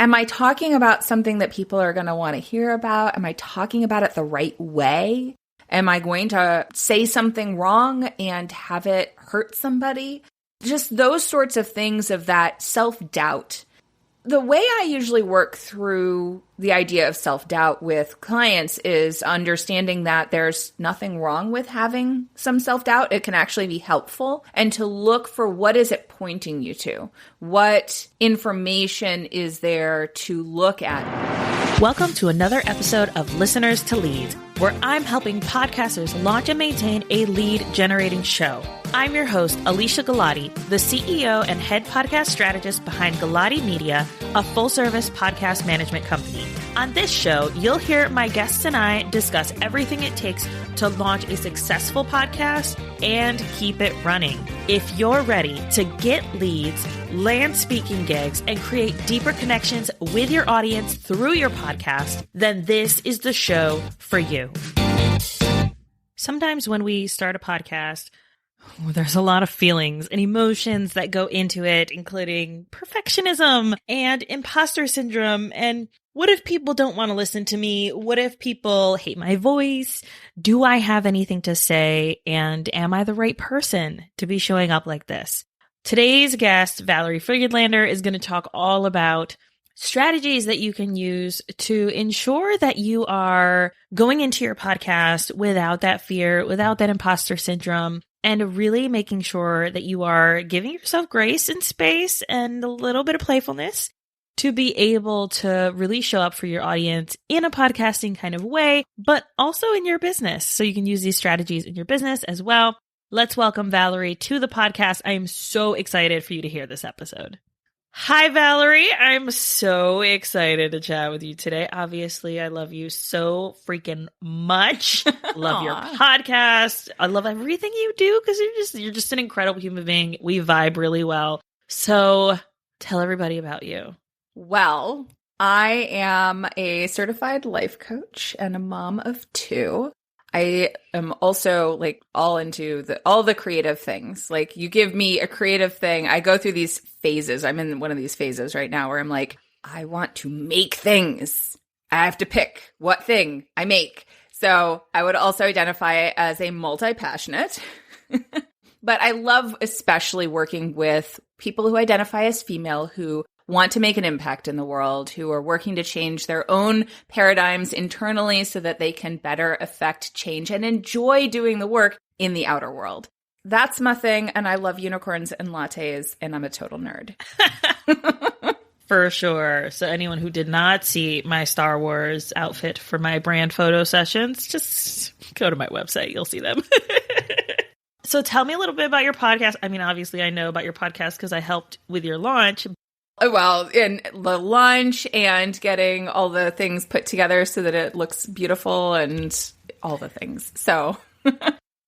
am I talking about something that people are going to want to hear about? Am I talking about it the right way? Am I going to say something wrong and have it hurt somebody? Just those sorts of things of that self-doubt. The way I usually work through the idea of self-doubt with clients is understanding that there's nothing wrong with having some self-doubt. It can actually be helpful, and to look for what is it pointing you to? What information is there to look at? Welcome to another episode of Listeners to Leads, where I'm helping podcasters launch and maintain a lead-generating show. I'm your host, Alicia Galati, the CEO and head podcast strategist behind Galati Media, a full-service podcast management company. On this show, you'll hear my guests and I discuss everything it takes to launch a successful podcast and keep it running. If you're ready to get leads, land speaking gigs, and create deeper connections with your audience through your podcast, then this is the show for you. Sometimes when we start a podcast, there's a lot of feelings and emotions that go into it, including perfectionism and imposter syndrome. And what if people don't want to listen to me? What if people hate my voice? Do I have anything to say? And am I the right person to be showing up like this? Today's guest, Valerie Friedlander, is going to talk all about strategies that you can use to ensure that you are going into your podcast without that fear, without that imposter syndrome, and really making sure that you are giving yourself grace and space and a little bit of playfulness to be able to really show up for your audience in a podcasting kind of way, but also in your business. So you can use these strategies in your business as well. Let's welcome Valerie to the podcast. I am so excited for you to hear this episode. Hi, Valerie. I'm so excited to chat with you today. Obviously, I love you so freaking much. Love your podcast. I love everything you do because you're just an incredible human being. We vibe really well. So tell everybody about you. Well, I am a certified life coach and a mom of 2. I am also like all into all the creative things. Like you give me a creative thing, I go through these phases. I'm in one of these phases right now where I'm like, I want to make things. I have to pick what thing I make. So I would also identify as a multi-passionate. But I love especially working with people who identify as female who want to make an impact in the world, who are working to change their own paradigms internally so that they can better affect change and enjoy doing the work in the outer world. That's my thing, and I love unicorns and lattes, and I'm a total nerd. For sure. So anyone who did not see my Star Wars outfit for my brand photo sessions, just go to my website. You'll see them. So tell me a little bit about your podcast. I mean, obviously I know about your podcast because I helped with your launch. Well, in the launch and getting all the things put together so that it looks beautiful and all the things. So,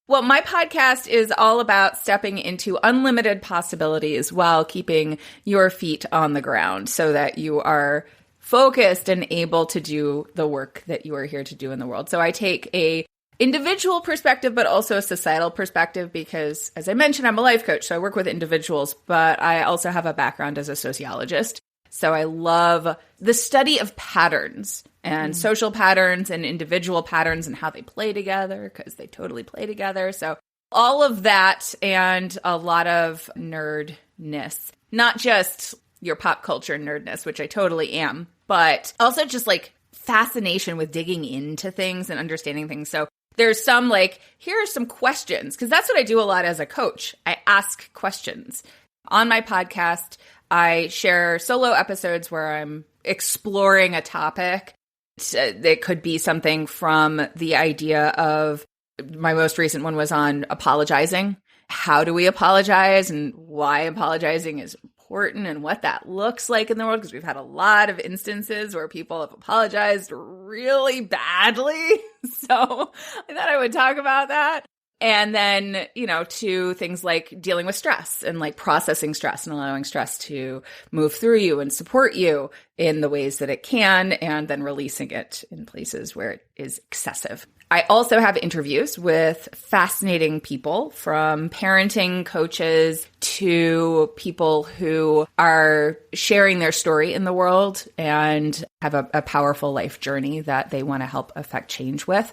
well, my podcast is all about stepping into unlimited possibilities while keeping your feet on the ground so that you are focused and able to do the work that you are here to do in the world. So I take a individual perspective, but also a societal perspective because, as I mentioned, I'm a life coach, so I work with individuals, but I also have a background as a sociologist. So I love the study of patterns and social patterns and individual patterns and how they play together because they totally play together. So all of that and a lot of nerdness, not just your pop culture nerdness, which I totally am, but also just like fascination with digging into things and understanding things. So there's some like, here are some questions, because that's what I do a lot as a coach. I ask questions. On my podcast, I share solo episodes where I'm exploring a topic. It could be something from the idea of, my most recent one was on apologizing. How do we apologize and why apologizing is important and what that looks like in the world, because we've had a lot of instances where people have apologized really badly. So I thought I would talk about that. And then, to things like dealing with stress and like processing stress and allowing stress to move through you and support you in the ways that it can, and then releasing it in places where it is excessive. I also have interviews with fascinating people, from parenting coaches to people who are sharing their story in the world and have a powerful life journey that they want to help affect change with.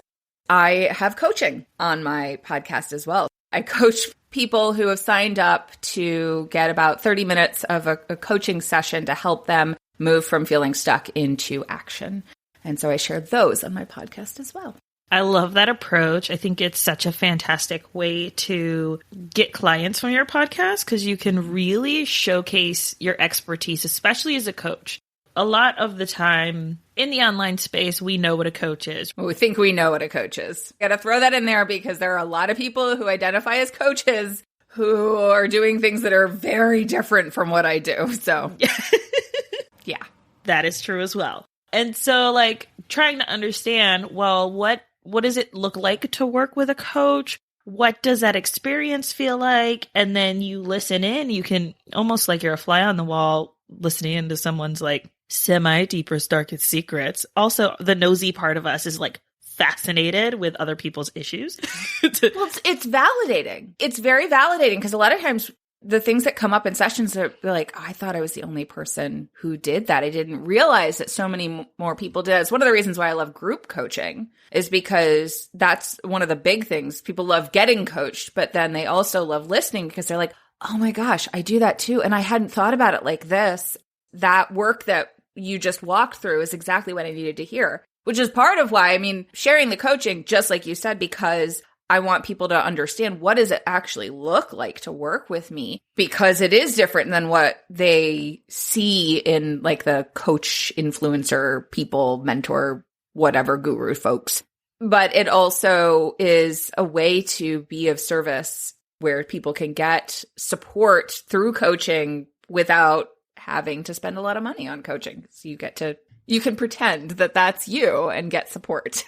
I have coaching on my podcast as well. I coach people who have signed up to get about 30 minutes of a coaching session to help them move from feeling stuck into action. And so I share those on my podcast as well. I love that approach. I think it's such a fantastic way to get clients from your podcast because you can really showcase your expertise, especially as a coach. A lot of the time in the online space, we know what a coach is. We think we know what a coach is. Got to throw that in there because there are a lot of people who identify as coaches who are doing things that are very different from what I do. So, yeah. That is true as well. And so, like, trying to understand, well, what does it look like to work with a coach? What does that experience feel like? And then you listen in, you can almost like you're a fly on the wall listening into someone's like semi-deepest, darkest secrets. Also, the nosy part of us is like fascinated with other people's issues. Well, it's validating. It's very validating because a lot of times the things that come up in sessions are like, oh, I thought I was the only person who did that. I didn't realize that so many more people did. It's one of the reasons why I love group coaching is because that's one of the big things. People love getting coached, but then they also love listening because they're like, oh my gosh, I do that too. And I hadn't thought about it like this. That work that you just walked through is exactly what I needed to hear, which is part of why, sharing the coaching, just like you said, because I want people to understand what does it actually look like to work with me, because it is different than what they see in like the coach, influencer, people, mentor, whatever guru folks. But it also is a way to be of service where people can get support through coaching without having to spend a lot of money on coaching. So you can pretend that that's you and get support.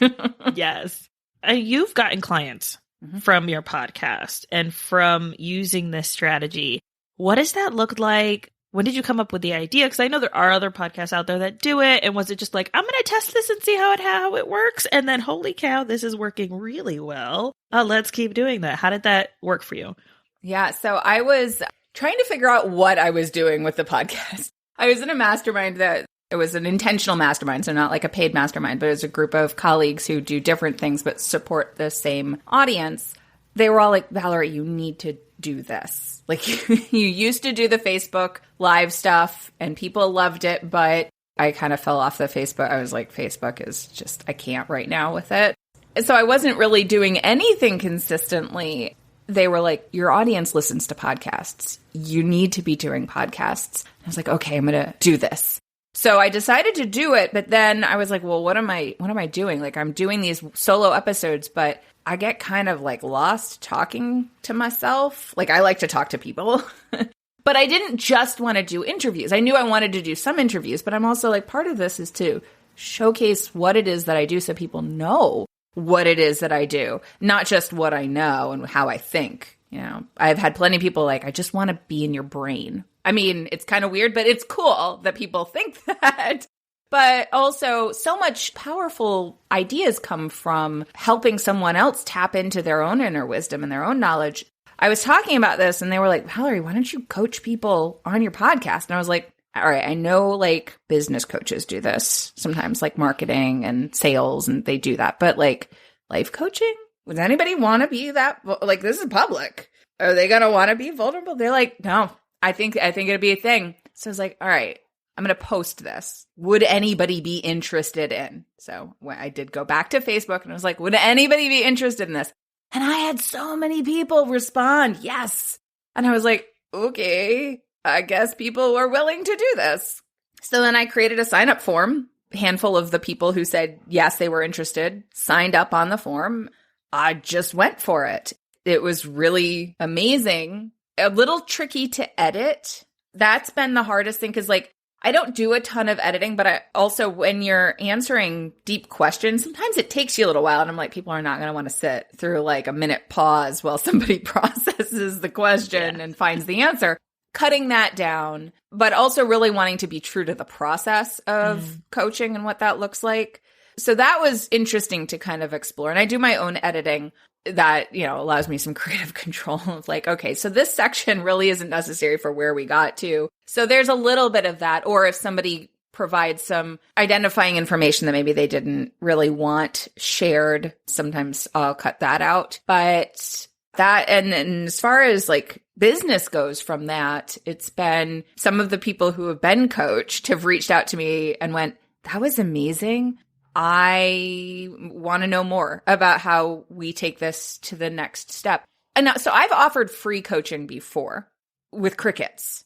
Yes. You've gotten clients from your podcast and from using this strategy. What does that look like? When did you come up with the idea? Because I know there are other podcasts out there that do it. And was it just like, I'm going to test this and see how it works? And then, holy cow, this is working really well. Let's keep doing that. How did that work for you? Yeah. So I was trying to figure out what I was doing with the podcast. I was in a mastermind that it was an intentional mastermind, so not like a paid mastermind, but it was a group of colleagues who do different things but support the same audience. They were all like, Valerie, you need to do this. Like, you used to do the Facebook live stuff and people loved it, but I kind of fell off the Facebook. I was like, Facebook is just, I can't right now with it. And so I wasn't really doing anything consistently. They were like, your audience listens to podcasts. You need to be doing podcasts. I was like, okay, I'm going to do this. So I decided to do it, but then I was like, well, what am I doing? Like, I'm doing these solo episodes, but I get kind of like lost talking to myself. Like, I like to talk to people, but I didn't just want to do interviews. I knew I wanted to do some interviews, but I'm also like, part of this is to showcase what it is that I do so people know what it is that I do, not just what I know and how I think. You know, I've had plenty of people like, I just want to be in your brain. It's kind of weird, but it's cool that people think that. But also, so much powerful ideas come from helping someone else tap into their own inner wisdom and their own knowledge. I was talking about this and they were like, Valerie, why don't you coach people on your podcast? And I was like, all right, I know like business coaches do this sometimes, like marketing and sales, and they do that. But like life coaching? Would anybody want to be that? Like, this is public. Are they going to want to be vulnerable? They're like, no. I think it'd be a thing. So I was like, all right, I'm going to post this. Would anybody be interested in? So I did go back to Facebook and I was like, would anybody be interested in this? And I had so many people respond, yes. And I was like, okay, I guess people were willing to do this. So then I created a sign-up form. A handful of the people who said, yes, they were interested, signed up on the form. I just went for it. It was really amazing. A little tricky to edit. That's been the hardest thing because, like, I don't do a ton of editing, but I also, when you're answering deep questions, sometimes it takes you a little while. And I'm like, people are not going to want to sit through like a minute pause while somebody processes the question and finds the answer. Cutting that down, but also really wanting to be true to the process of coaching and what that looks like. So that was interesting to kind of explore. And I do my own editing that, allows me some creative control of like, okay, so this section really isn't necessary for where we got to. So there's a little bit of that. Or if somebody provides some identifying information that maybe they didn't really want shared, sometimes I'll cut that out. But that, and as far as like business goes from that, it's been some of the people who have been coached have reached out to me and went, that was amazing. I want to know more about how we take this to the next step. And now, so I've offered free coaching before with crickets.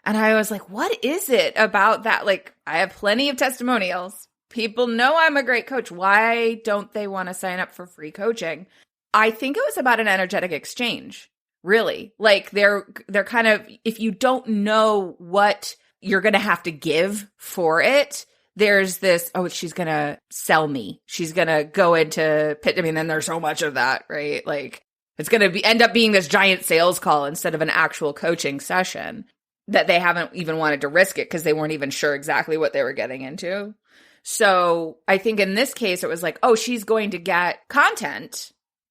And I was like, what is it about that? Like, I have plenty of testimonials. People know I'm a great coach. Why don't they want to sign up for free coaching? I think it was about an energetic exchange, really. Like they're kind of, if you don't know what you're going to have to give for it, there's this, oh, she's going to sell me. She's going to go into pit. I mean, then there's so much of that, right? Like it's going to end up being this giant sales call instead of an actual coaching session that they haven't even wanted to risk it because they weren't even sure exactly what they were getting into. So I think in this case, it was like, oh, she's going to get content.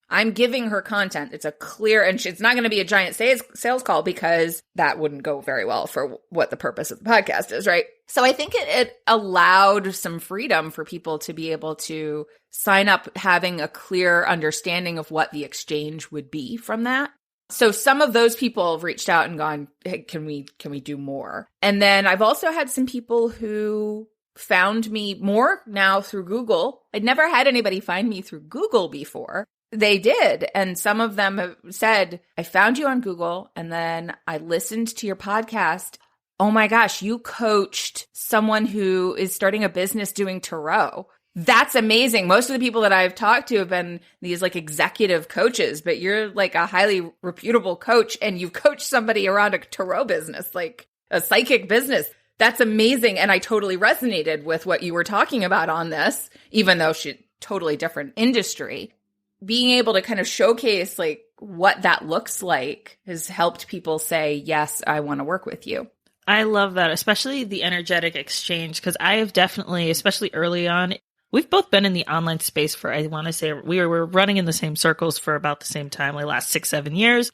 I'm giving her content. It's a clear, and it's not going to be a giant sales call because that wouldn't go very well for what the purpose of the podcast is, right? So I think it allowed some freedom for people to be able to sign up having a clear understanding of what the exchange would be from that. So some of those people have reached out and gone, hey, can we do more? And then I've also had some people who found me more now through Google. I'd never had anybody find me through Google before. They did. And some of them have said, I found you on Google and then I listened to your podcast. Oh my gosh, you coached someone who is starting a business doing tarot. That's amazing. Most of the people that I've talked to have been these like executive coaches, but you're like a highly reputable coach and you've coached somebody around a tarot business, like a psychic business. That's amazing. And I totally resonated with what you were talking about on this, even though she's totally different industry. Being able to kind of showcase like what that looks like has helped people say, yes, I want to work with you. I love that, especially the energetic exchange, because I have definitely, especially early on, we've both been in the online space for, I want to say, we were running in the same circles for about the same time, like last 6-7 years.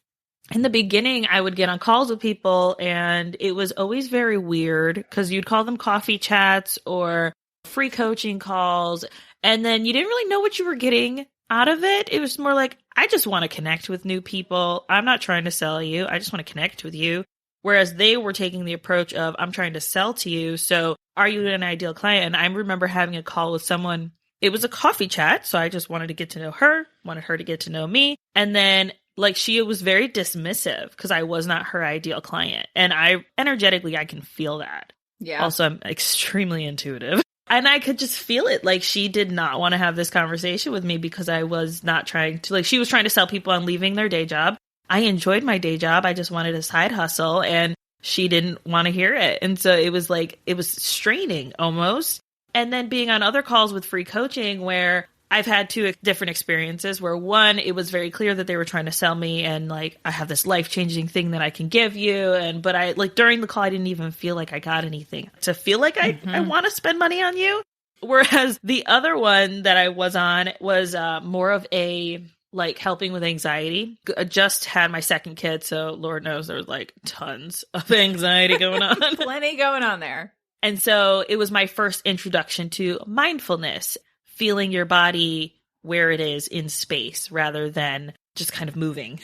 In the beginning, I would get on calls with people and it was always very weird because you'd call them coffee chats or free coaching calls. And then you didn't really know what you were getting out of it. It was more like, I just want to connect with new people. I'm not trying to sell you. I just want to connect with you. Whereas they were taking the approach of, I'm trying to sell to you. So are you an ideal client? And I remember having a call with someone. It was a coffee chat. So I just wanted to get to know her, wanted her to get to know me. And then like she was very dismissive because I was not her ideal client. And I energetically, I can feel that. Yeah. Also, I'm extremely intuitive. And I could just feel it. Like she did not want to have this conversation with me because I was not trying to, like she was trying to sell people on leaving their day job. I enjoyed my day job. I just wanted a side hustle and she didn't want to hear it. And so it was like, it was straining almost. And then being on other calls with free coaching where I've had two different experiences where one, it was very clear that they were trying to sell me and like, I have this life-changing thing that I can give you. But I like during the call, I didn't even feel like I got anything to feel like I want to spend money on you. Whereas the other one that I was on was more of a like helping with anxiety. I just had my second kid. So Lord knows there was like tons of anxiety going on. Plenty going on there. And so it was my first introduction to mindfulness. Feeling your body where it is in space rather than just kind of moving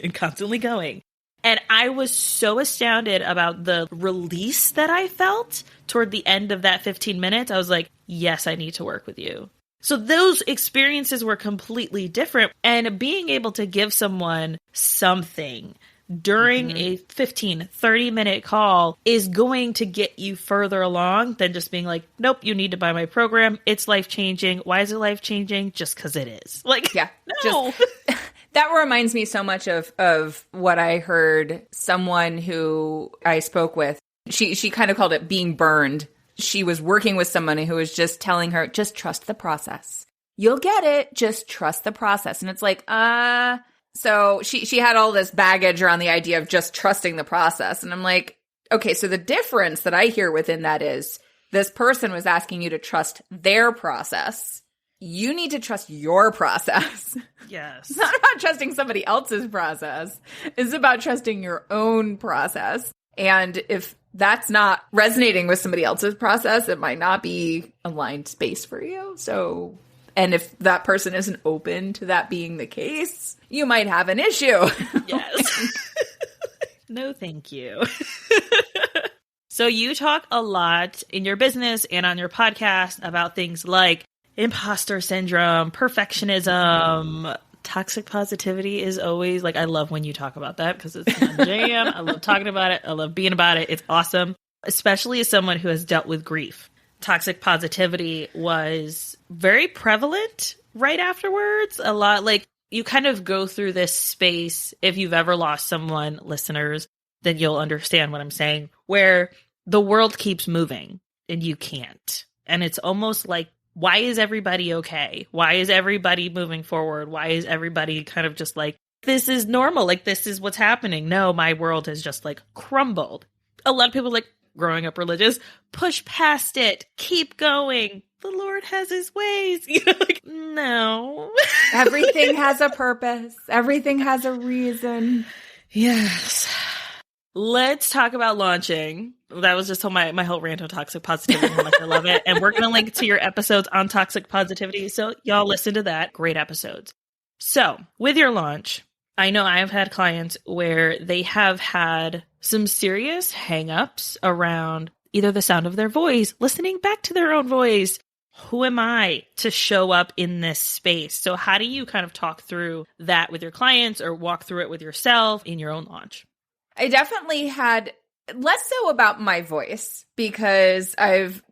and constantly going. And I was so astounded about the release that I felt toward the end of that 15 minutes. I was like, yes, I need to work with you. So those experiences were completely different. And being able to give someone something during a 15, 30-minute call is going to get you further along than just being like, nope, you need to buy my program. It's life-changing. Why is it life-changing? Just because it is. Like, yeah, no. That reminds me so much of what I heard someone who I spoke with. She kind of called it being burned. She was working with someone who was just telling her, just trust the process. You'll get it. Just trust the process. And it's like, So she had all this baggage around the idea of just trusting the process. And I'm like, okay, so the difference that I hear within that is this person was asking you to trust their process. You need to trust your process. Yes. It's not about trusting somebody else's process. It's about trusting your own process. And if that's not resonating with somebody else's process, it might not be aligned space for you. So, and if that person isn't open to that being the case, you might have an issue. Yes. No, thank you. So you talk a lot in your business and on your podcast about things like imposter syndrome, perfectionism, toxic positivity is always like, I love when you talk about that because it's my jam. I love talking about it. I love being about it. It's awesome, especially as someone who has dealt with grief. Toxic positivity was very prevalent right afterwards. A lot like you kind of go through this space. If you've ever lost someone, listeners, then you'll understand what I'm saying, where the world keeps moving and you can't. And it's almost like, why is everybody okay? Why is everybody moving forward? Why is everybody kind of just like, this is normal? Like, this is what's happening. No, my world has just like crumbled. A lot of people like growing up religious, push past it, keep going. The Lord has his ways. You know, like, no. Everything has a purpose. Everything has a reason. Yes. Let's talk about launching. That was just my whole rant on toxic positivity. I love it. And we're going to link to your episodes on toxic positivity. So y'all listen to that. Great episodes. So with your launch, I know I have had clients where they have had some serious hangups around either the sound of their voice, listening back to their own voice. Who am I to show up in this space? So how do you kind of talk through that with your clients or walk through it with yourself in your own launch? I definitely had less so about my voice because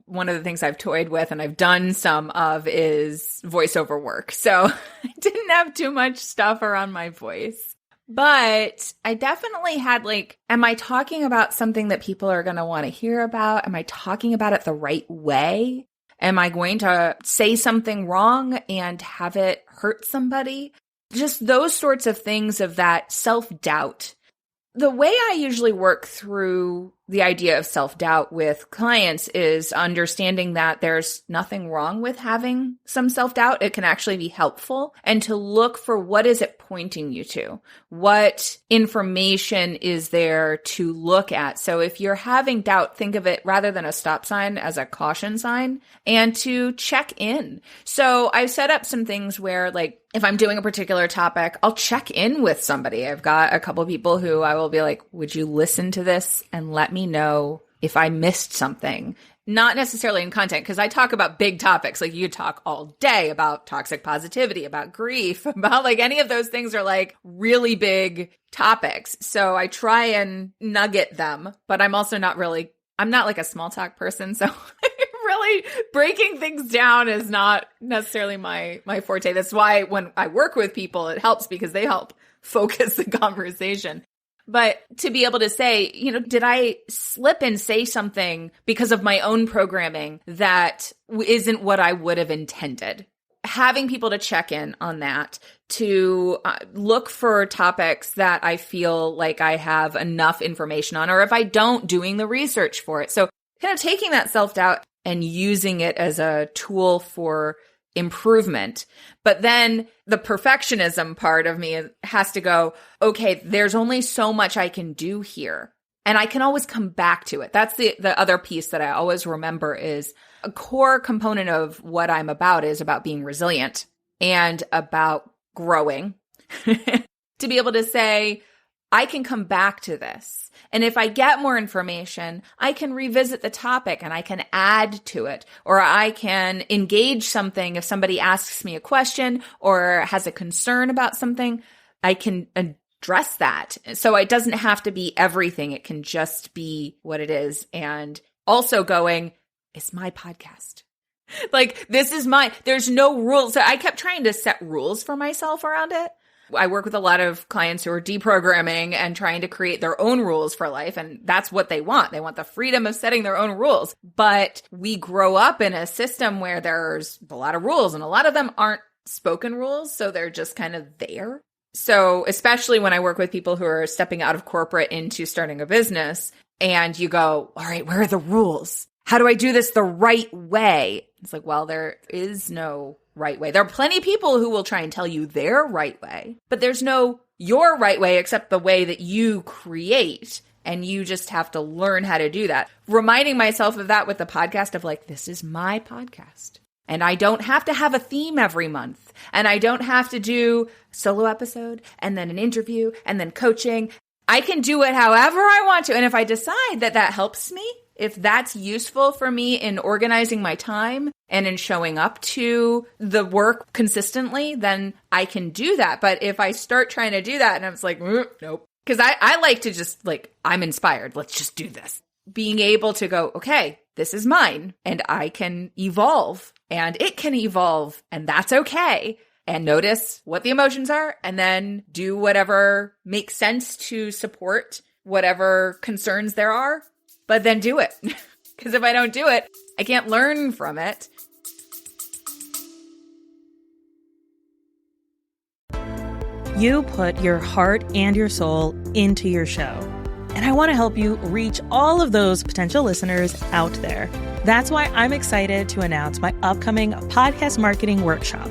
one of the things I've toyed with and I've done some of is voiceover work. So I didn't have too much stuff around my voice, but I definitely had like, am I talking about something that people are going to want to hear about? Am I talking about it the right way? Am I going to say something wrong and have it hurt somebody? Just those sorts of things of that self-doubt. The way I usually work through the idea of self-doubt with clients is understanding that there's nothing wrong with having some self-doubt. It can actually be helpful, and to look for what is it pointing you to? What information is there to look at? So if you're having doubt, think of it rather than a stop sign as a caution sign and to check in. So I've set up some things where like, if I'm doing a particular topic, I'll check in with somebody. I've got a couple of people who I will be like, would you listen to this and let me know if I missed something? Not necessarily in content, because I talk about big topics. Like you talk all day about toxic positivity, about grief, about like any of those things are like really big topics. So I try and nugget them, but I'm also not like a small talk person. So really breaking things down is not necessarily my forte. That's why when I work with people, it helps because they help focus the conversation. But to be able to say, did I slip and say something because of my own programming that isn't what I would have intended? Having people to check in on that, to look for topics that I feel like I have enough information on, or if I don't, doing the research for it. So kind of taking that self-doubt and using it as a tool for improvement. But then the perfectionism part of me has to go, okay, there's only so much I can do here. And I can always come back to it. That's the other piece that I always remember is a core component of what I'm about is about being resilient and about growing. To be able to say, I can come back to this. And if I get more information, I can revisit the topic and I can add to it, or I can engage something. If somebody asks me a question or has a concern about something, I can address that. So it doesn't have to be everything. It can just be what it is. And also going, it's my podcast. Like, there's no rules. So I kept trying to set rules for myself around it. I work with a lot of clients who are deprogramming and trying to create their own rules for life. And that's what they want. They want the freedom of setting their own rules. But we grow up in a system where there's a lot of rules and a lot of them aren't spoken rules. So they're just kind of there. So especially when I work with people who are stepping out of corporate into starting a business and you go, all right, where are the rules? how do I do this the right way? It's like, well, there is no right way. There are plenty of people who will try and tell you their right way, but there's no your right way except the way that you create. And you just have to learn how to do that. Reminding myself of that with the podcast of like, this is my podcast. And I don't have to have a theme every month. And I don't have to do a solo episode and then an interview and then coaching. I can do it however I want to. And if I decide that that helps me, if that's useful for me in organizing my time and in showing up to the work consistently, then I can do that. But if I start trying to do that and I was like, nope. Because I like to just like, I'm inspired. Let's just do this. Being able to go, okay, this is mine and I can evolve and it can evolve and that's okay. And notice what the emotions are and then do whatever makes sense to support whatever concerns there are, but then do it. Because if I don't do it, I can't learn from it. You put your heart and your soul into your show. And I want to help you reach all of those potential listeners out there. That's why I'm excited to announce my upcoming podcast marketing workshop.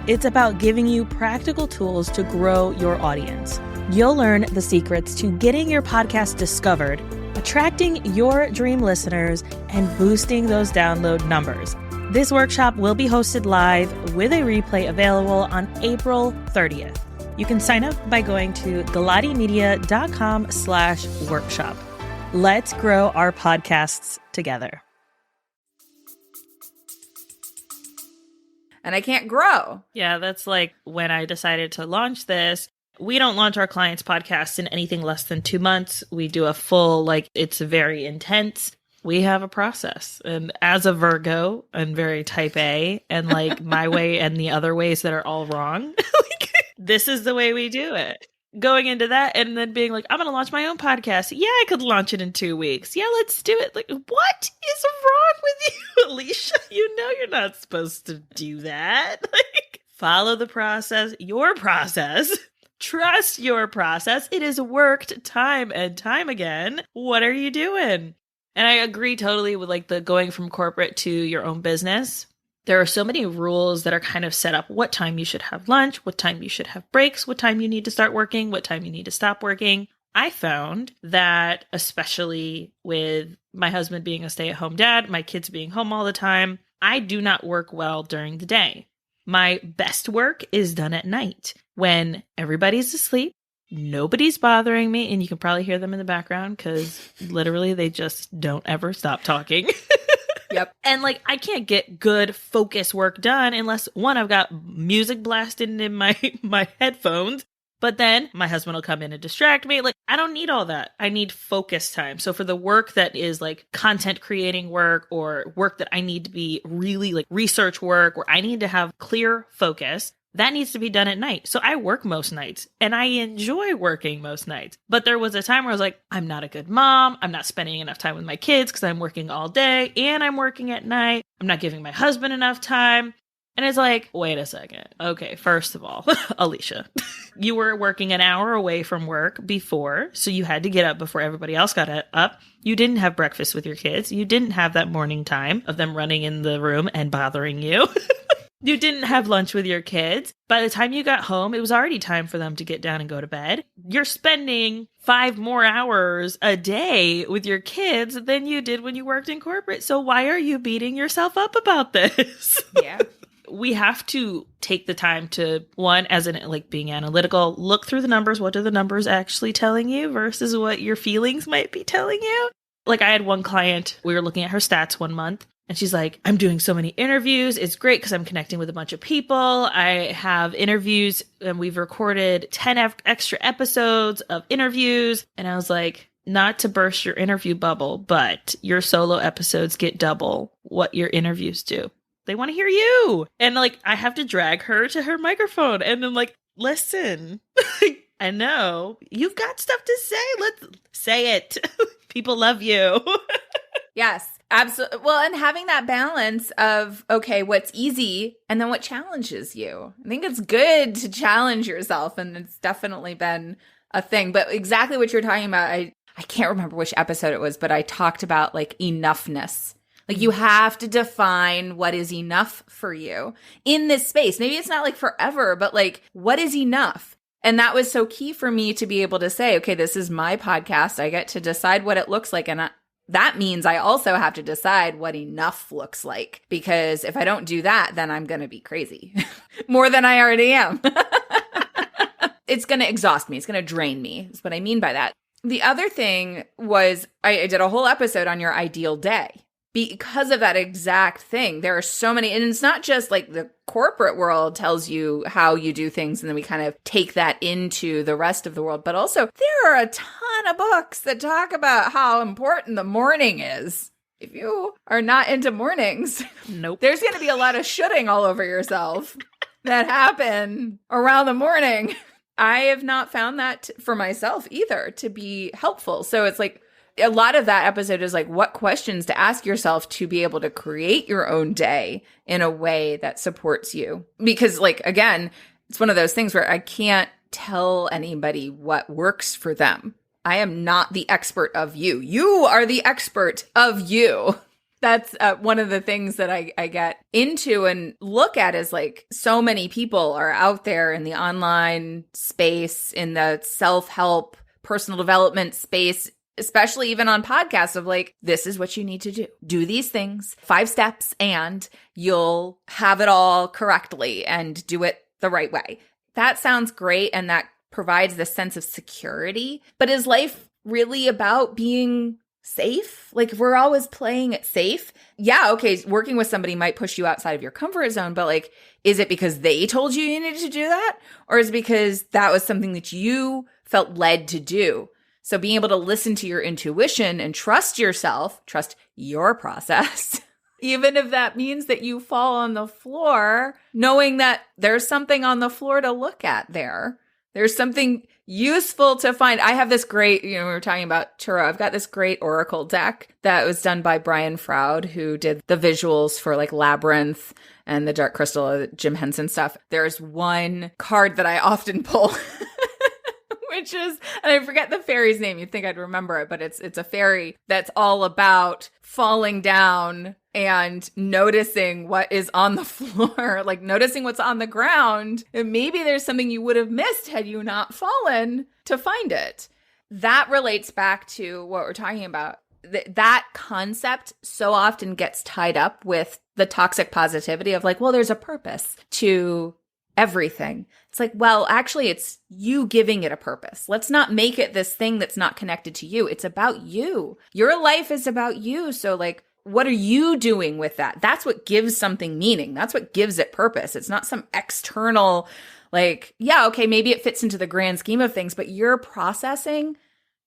It's about giving you practical tools to grow your audience. You'll learn the secrets to getting your podcast discovered, attracting your dream listeners, and boosting those download numbers. This workshop will be hosted live with a replay available on April 30th. You can sign up by going to galatimedia.com/workshop. Let's grow our podcasts together. And I can't grow. Yeah, that's like when I decided to launch this. We don't launch our clients' podcasts in anything less than 2 months. We do a full, it's very intense. We have a process. And as a Virgo, I'm very type A, and my way and the other ways that are all wrong. This is the way we do it. Going into that and then being like, I'm going to launch my own podcast. Yeah, I could launch it in 2 weeks. Yeah, let's do it. What is wrong with you, Alicia? You know you're not supposed to do that. Follow the process, your process. Trust your process. It has worked time and time again. What are you doing? And I agree totally with the going from corporate to your own business. There are so many rules that are kind of set up what time you should have lunch, what time you should have breaks, what time you need to start working, what time you need to stop working. I found that, especially with my husband being a stay-at-home dad, my kids being home all the time, I do not work well during the day. My best work is done at night when everybody's asleep, nobody's bothering me, and you can probably hear them in the background because literally they just don't ever stop talking. Yep. And I can't get good focus work done unless, one, I've got music blasted in my headphones, but then my husband will come in and distract me. I don't need all that. I need focus time. So for the work that is content creating work or work that I need to be really research work where I need to have clear focus, that needs to be done at night. So I work most nights and I enjoy working most nights. But there was a time where I was like, I'm not a good mom. I'm not spending enough time with my kids because I'm working all day and I'm working at night. I'm not giving my husband enough time. And it's like, wait a second. Okay, first of all, Alicia, you were working an hour away from work before, so you had to get up before everybody else got up. You didn't have breakfast with your kids. You didn't have that morning time of them running in the room and bothering you. You didn't have lunch with your kids. By the time you got home, it was already time for them to get down and go to bed. You're spending 5 more hours a day with your kids than you did when you worked in corporate. So why are you beating yourself up about this? Yeah. We have to take the time to, one, as in being analytical, look through the numbers. What are the numbers actually telling you versus what your feelings might be telling you? I had one client, we were looking at her stats one month. And she's like, I'm doing so many interviews. It's great because I'm connecting with a bunch of people. I have interviews and we've recorded 10 extra episodes of interviews. And I was like, not to burst your interview bubble, but your solo episodes get double what your interviews do. They want to hear you. And I have to drag her to her microphone and then listen, I know you've got stuff to say. Let's say it. People love you. Yes. Absolutely. Well, and having that balance of, okay, what's easy and then what challenges you. I think it's good to challenge yourself, and it's definitely been a thing. But exactly what you're talking about, I can't remember which episode it was, but I talked about enoughness. Like you have to define what is enough for you in this space. Maybe it's not like forever, but like what is enough? And that was so key for me to be able to say, okay, this is my podcast. I get to decide what it looks like. And that means I also have to decide what enough looks like. Because if I don't do that, then I'm going to be crazy more than I already am. It's going to exhaust me. It's going to drain me. That's what I mean by that. The other thing was I did a whole episode on your ideal day. Because of that exact thing, there are so many, and it's not just like the corporate world tells you how you do things, and then we kind of take that into the rest of the world, but also there are a ton of books that talk about how important the morning is. If you are not into mornings, nope, there's going to be a lot of shooting all over yourself that happen around the morning. I have not found that for myself either to be helpful. So it's like, a lot of that episode is like what questions to ask yourself to be able to create your own day in a way that supports you. Because like, again, it's one of those things where I can't tell anybody what works for them. I am not the expert of you. You are the expert of you. That's one of the things that I get into and look at is like so many people are out there in the online space, in the self-help, personal development space, especially even on podcasts of like, this is what you need to do. Do these things, 5 steps, and you'll have it all correctly and do it the right way. That sounds great. And that provides this sense of security. But is life really about being safe? Like if we're always playing it safe, yeah, okay, working with somebody might push you outside of your comfort zone, but like, is it because they told you needed to do that? Or is it because that was something that you felt led to do? So being able to listen to your intuition and trust yourself, trust your process, even if that means that you fall on the floor, knowing that there's something on the floor to look at there. There's something useful to find. I have this great, we were talking about tarot. I've got this great oracle deck that was done by Brian Froud, who did the visuals for like Labyrinth and the Dark Crystal, Jim Henson stuff. There's one card that I often pull. Which is, and I forget the fairy's name. You'd think I'd remember it, but it's a fairy that's all about falling down and noticing what is on the floor, like noticing what's on the ground. And maybe there's something you would have missed had you not fallen to find it. That relates back to what we're talking about. That concept so often gets tied up with the toxic positivity of like, well, there's a purpose to everything. It's like, well, actually, it's you giving it a purpose. Let's not make it this thing that's not connected to you. It's about you. Your life is about you. So like, what are you doing with that? That's what gives something meaning. That's what gives it purpose. It's not some external, like, yeah, okay, maybe it fits into the grand scheme of things, but you're processing,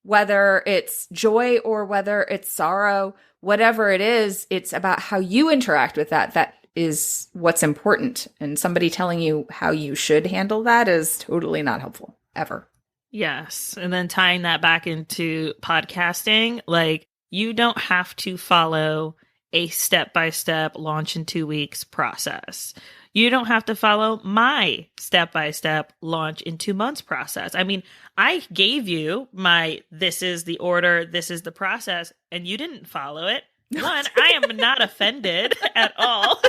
whether it's joy or whether it's sorrow, whatever it is, it's about how you interact with that. That is what's important. And somebody telling you how you should handle that is totally not helpful, ever. Yes. And then tying that back into podcasting, like you don't have to follow a step-by-step launch in 2 weeks process. You don't have to follow my step-by-step launch in 2 months process. I mean, I gave you my, this is the order, this is the process, and you didn't follow it. One, I am not offended at all.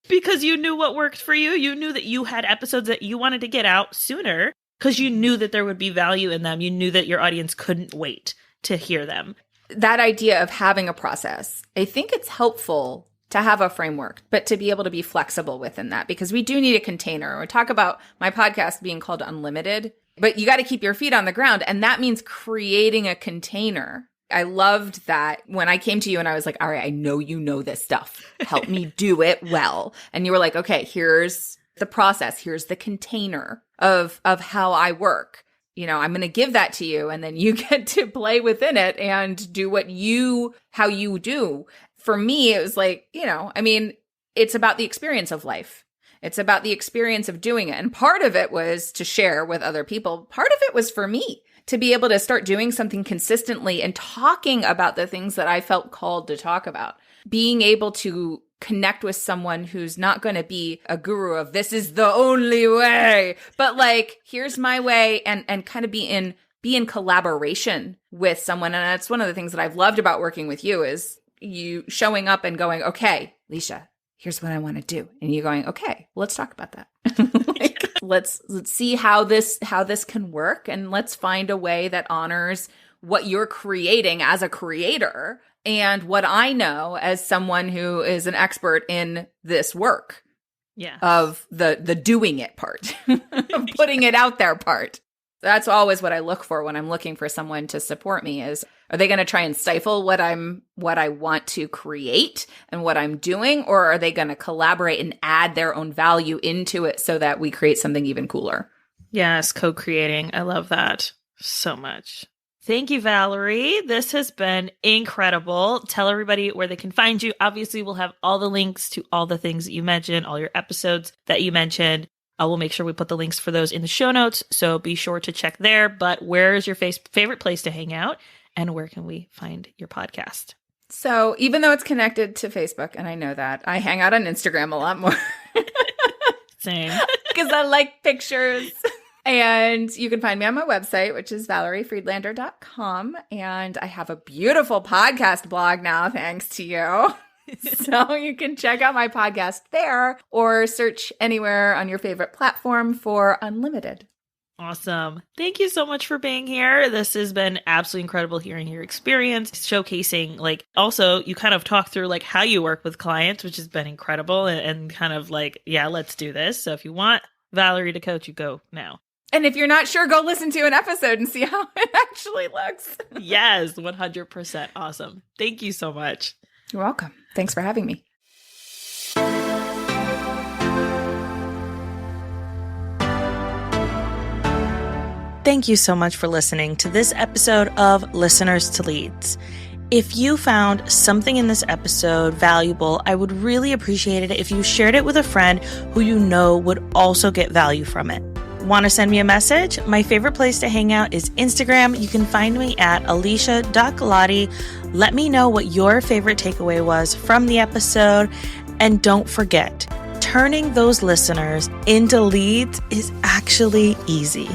Because you knew what worked for you. You knew that you had episodes that you wanted to get out sooner because you knew that there would be value in them. You knew that your audience couldn't wait to hear them. That idea of having a process, I think it's helpful to have a framework, but to be able to be flexible within that, because we do need a container. We talk about my podcast being called Unlimited, but you got to keep your feet on the ground. And that means creating a container. I loved that when I came to you and I was like, all right, I know you know this stuff. Help me do it well. And you were like, okay, here's the process. Here's the container of how I work. I'm going to give that to you, and then you get to play within it and do how you do. For me, it was like, it's about the experience of life. It's about the experience of doing it. And part of it was to share with other people. Part of it was for me to be able to start doing something consistently and talking about the things that I felt called to talk about. Being able to connect with someone who's not going to be a guru of this is the only way, but like, here's my way, and kind of be in collaboration with someone. And that's one of the things that I've loved about working with you is you showing up and going, okay, Leisha, here's what I want to do. And you're going, okay, let's talk about that. Like, let's see how this can work. And let's find a way that honors what you're creating as a creator and what I know as someone who is an expert in this work. Yeah. Of the doing it part, of putting it out there part. That's always what I look for when I'm looking for someone to support me is, are they going to try and stifle what I want to create and what I'm doing? Or are they going to collaborate and add their own value into it so that we create something even cooler? Yes. Co-creating. I love that so much. Thank you, Valerie. This has been incredible. Tell everybody where they can find you. Obviously, we'll have all the links to all the things that you mentioned, all your episodes that you mentioned. I will make sure we put the links for those in the show notes, so be sure to check there. But where is your favorite place to hang out, and where can we find your podcast? So even though it's connected to Facebook, and I know that, I hang out on Instagram a lot more. Same. Because I like pictures. And you can find me on my website, which is valeriefriedlander.com. And I have a beautiful podcast blog now, thanks to you. So you can check out my podcast there or search anywhere on your favorite platform for Unlimited. Awesome. Thank you so much for being here. This has been absolutely incredible hearing your experience, showcasing, like, also you kind of talk through like how you work with clients, which has been incredible and kind of like, yeah, let's do this. So if you want Valerie to coach you, go now. And if you're not sure, go listen to an episode and see how it actually looks. Yes, 100%. Awesome. Thank you so much. You're welcome. Thanks for having me. Thank you so much for listening to this episode of Listeners to Leads. If you found something in this episode valuable, I would really appreciate it if you shared it with a friend who you know would also get value from it. Want to send me a message? My favorite place to hang out is Instagram. You can find me at alicia.galati. Let me know what your favorite takeaway was from the episode. And don't forget, turning those listeners into leads is actually easy.